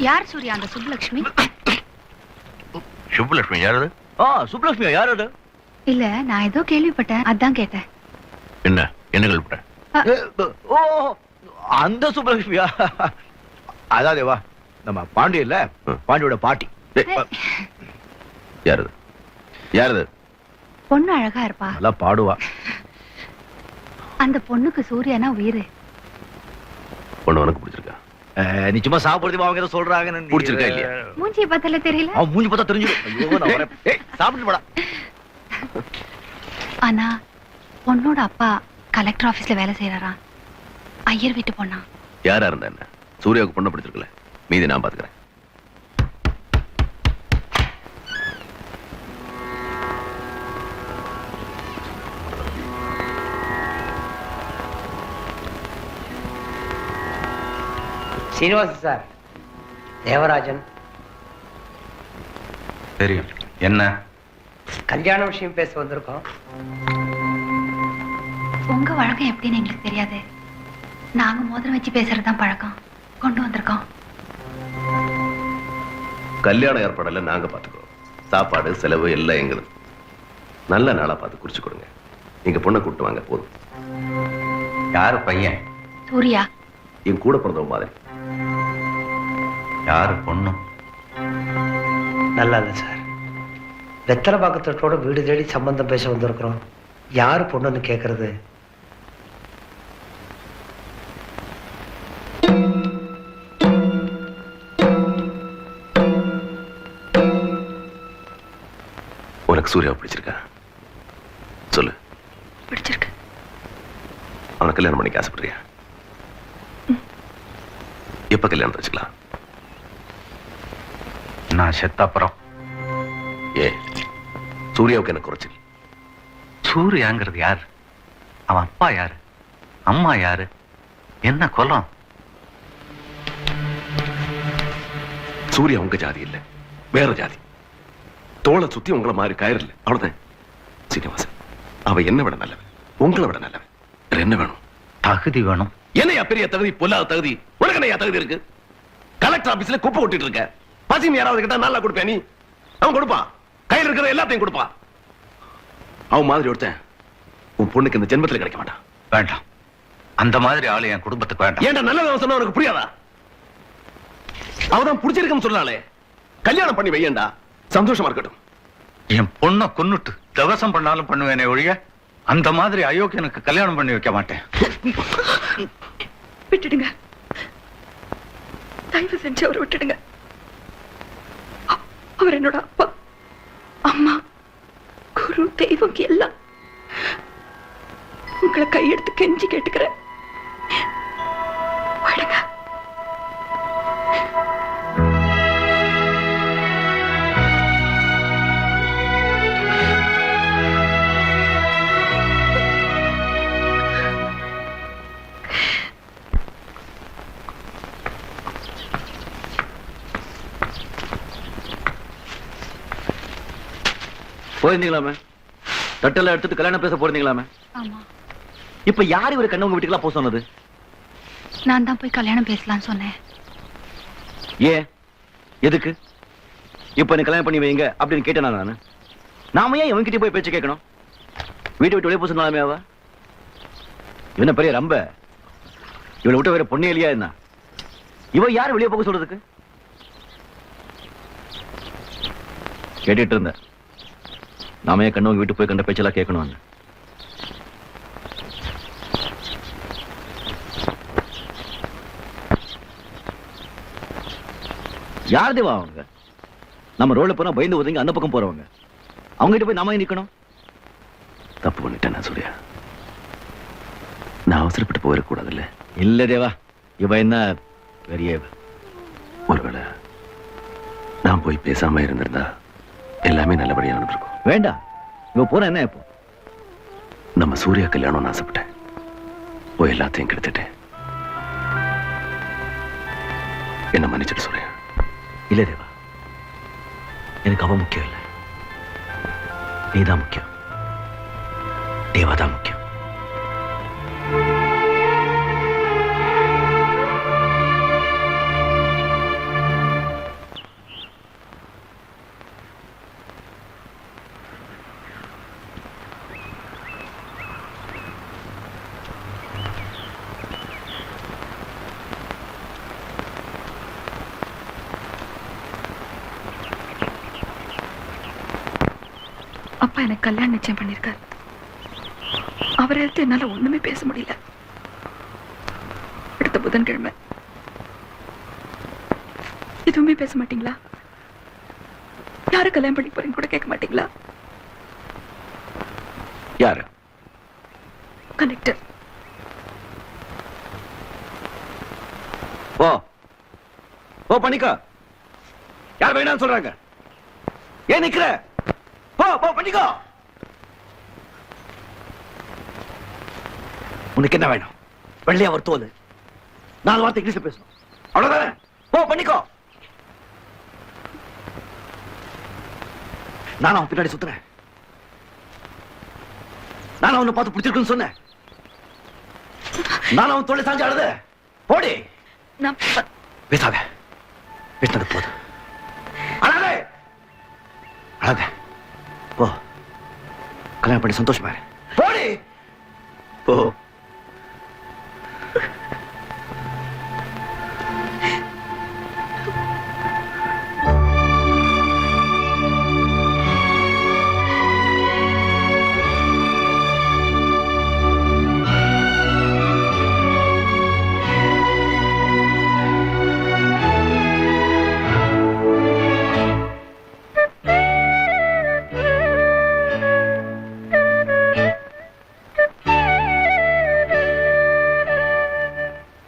யார் சூர்யா அந்த சுப்புலட்சுமி? சுப்புலட்சுமி யாரு? சுப்புலட்சுமியா யாரு அது? இல்ல, நான் ஏதோ கேள்விப்பட்டேன், அதான் கேட்டேன். என்ன கேள்விப்பட்டேன்? ஓ, அந்த சுப்புலட்சுமியா? அதான் தேவா, நம்ம பாண்டி இல்ல, பாண்டியோட பாட்டி. யாரு யாரு? பொண்ணு அழகா இருப்பா, நல்லா பாடுவா. அந்த பொண்ணுக்கு சூர்யானா உயிரு. பொண்ணு உனக்கு பிடிச்சிருக்கா? நீ சும்மா சாப்பிடுறது அவங்க ஏதோ சொல்றாங்க. பிடிச்சிருக்கா இல்லையா? மூஞ்சிய பார்த்தாலே தெரியல. அவன் மூஞ்சி பார்த்தா தெரிஞ்சிடும். ஐயோ, நான் வரேன். ஏய், சாப்பிட்டு போடா. ஆனா பொண்ணோட அப்பா கலெக்டர் ஆபீஸ்ல வேலை செய்யறாராம். ஐயர் வீட்டு பொண்ணா. யாரா இருந்தா என்ன, சூர்யாவுக்கு பொண்ணு பிடிச்சிருக்கல, மீதி நான் பாத்துக்கிறேன். சீனிவாச சார், தேவராஜன். தெரியும். என்ன கல்யாண விஷயம் பேச வந்திருக்கோம். உங்க வழக்கம் எப்படின்னு எங்களுக்கு தெரியாது. நாங்க மோதிரம் வச்சு பேசுறதுதான் பழக்கம். கொண்டு வந்திருக்கோம். கல்யாண ஏற்பாடெல்லாம் நாங்க பாத்துக்கிறோம். சாப்பாடு செலவு எல்லாம் எங்களுக்கு. நல்ல நாளா பார்த்து குறிச்சு கொடுங்க. நீங்க பொண்ணை கூப்பிட்டு வாங்க போதும். யாரு பையன்? சூர்யா. என் கூட பிறந்தவங்க மாதிரி. யாரு பொண்ணு? நல்லா இல்லை சார். வெத்தலை பாக்கத்தோட வீடு தேடி சம்பந்தம் பேச வந்திருக்கிறோம். யாரு பொண்ணுன்னு கேட்கறது? உனக்கு சூர்யா பிடிச்சிருக்கா? சொல்லு. பிடிச்சிருக்கு. அவனை கல்யாணம் பண்ணிக்க ஆசைப்படுறியா? எப்ப கல்யாணம் வச்சுக்கலாம்? நான் செத்த அப்புறம். ஏ, சூர்யாவுக்கு என்ன குறைச்சல்? சூர்யாங்கிறது யாரு? அவன் அப்பா யாரு? அம்மா யாரு? என்ன குலம்? சூர்யா உங்க ஜாதி இல்ல, வேற ஜாதி. தோளை சுத்தி உங்களை மாதிரி கயிறு இல்லை, அவ்வளவுதான். சீனிவாசன், அவ என்ன விட நல்லவன், உங்களை விட நல்லவன். வேற என்ன வேணும்? தகுதி வேணும். என்னையா பெரிய தகுதி? பொல்லாத தகுதி. உனக்கு என்னையா தகுதி இருக்கு? கலெக்டர் ஆபீஸ்ல குப்பை கொட்டிட்டு இருக்க. பசின்னு யாராவது கிட்ட நல்லா கொடுப்பேன். நீ அவன் கொடுப்பான், கையில் இருக்கிற எல்லாத்தையும் கொடுப்பான். அவன் மாதிரி ஒருத்தன் உன் பொண்ணுக்கு இந்த ஜென்மத்தில் கிடைக்க மாட்டான். வேண்டாம், அந்த மாதிரி ஆளு என் குடும்பத்துக்கு வேண்டாம். ஏன்டா நல்லவன் சொன்னா உனக்கு புரியாதா? அவதான் பிடிச்சிருக்குன்னு சொன்னாலே கல்யாணம் பண்ணி வையண்டா, சந்தோஷமா இருக்கட்டும். என் பொண்ணை கொன்னுட்டு தவசம் பண்ணாலும் பண்ணுவேனே ஒழிய அந்த மாதிரி அயோக்கியனுக்கு கல்யாணம் பண்ணி வைக்க மாட்டேன். விட்டுடுங்க, தயவு செஞ்சு அவரை விட்டுடுங்க. அவர் என்னோட அப்பா, அம்மா, குரு, தெய்வம் எல்லாம். உங்களை கையெடுத்து கெஞ்சி கேட்டுக்கிறேன். விடுங்க. போயிருந்தீங்களாமே? தட்டெல்லாம் எடுத்துட்டு கல்யாணம் பேச போயிருந்தீங்களாமே? ஆமா. இப்ப யாரு இவரு கண்ணவங்க வீட்டுக்கெல்லாம் போக சொன்னது? நான் தான் போய் கல்யாணம் பேசலாம்னு சொன்னேன். ஏன், எதுக்கு? இப்ப நீ கல்யாணம் பண்ணி வைங்க அப்படின்னு கேட்டேன் நானு. நாம ஏன் இவன்கிட்ட போய் பேச்சு கேட்கணும்? வீட்டை விட்டு வெளியே போக சொன்னாலுமே அவ இவன பெரிய ரம்ப. இவளை விட்டு வேற பொண்ணே இல்லையா என்ன? இவ யாரு வெளியே போக சொல்றதுக்கு? கேட்டுட்டு இருந்த நாம ஏன் கண்ணவங்க வீட்டு போய் கண்ட பேச்செல்லாம் கேட்கணும்? யார் தேவா அவங்க? நம்ம ரோட்ல போனா பயந்து ஒதுங்கி அந்த பக்கம் போறவங்க. அவங்க கிட்ட போய் நாம நிக்கணும்? தப்பு பண்ணிட்டேன் நான் சூர்யா. நான் அவசரப்பட்டு போயிடக்கூடாது. இல்ல இல்ல தேவா, இவ என்ன பெரிய. ஒருவேளை நான் போய் பேசாம இருந்திருந்தா எல்லாமே நல்லபடியா நடந்திருக்கும். வேண்டாம், இவ போற என்ன இப்போ? நம்ம சூர்யா கல்யாணம்னு ஆசைப்பட்டேன், போய் எல்லாத்தையும் கெடுத்துட்டேன். என்ன மன்னிச்சிட்டு சூர்யா. இல்ல தேவா, எனக்கு அவ முக்கியம் இல்ல, நீதான் முக்கியம். தேவா தான் முக்கியம். அப்பா எனக்கு கல்யாணம் நிச்சயம் பண்ணிருக்காரு. அவரை எடுத்து என்னால ஒண்ணுமே பேச முடியல. அடுத்த புதன்கிழமை. எதுவுமே பேச மாட்டீங்களா? யாரு கல்யாணம் பண்ணி போறீங்க கூட கேட்க மாட்டீங்களா? யாரு? கலெக்டர். ஓ ஓ பண்ணிக்கோ. யார் வேணாம்னு சொல்றாங்க? ஏன் நிக்கிற? போ பண்ணிக்கோ. உனக்கு என்ன வேணும்? வெள்ளையா ஒரு தோல், 4 வார்த்தை இங்கிலீஷ்ல பேசணும், அவ்வளவுதானே? போ பண்ணிக்கோ. நானும் அவன் பின்னாடி சுத்துறேன். நானும் அவனை பார்த்து பிடிச்சிருக்குன்னு சொன்னேன். நானும் அவன் தோலை சாஞ்சு அழுத. போடி. நான் பேசாத. பேசினது போதும். அழாதே அழாதே. போ, கல்யாணம் பண்ணி சந்தோஷமா இரு. போடி. போ.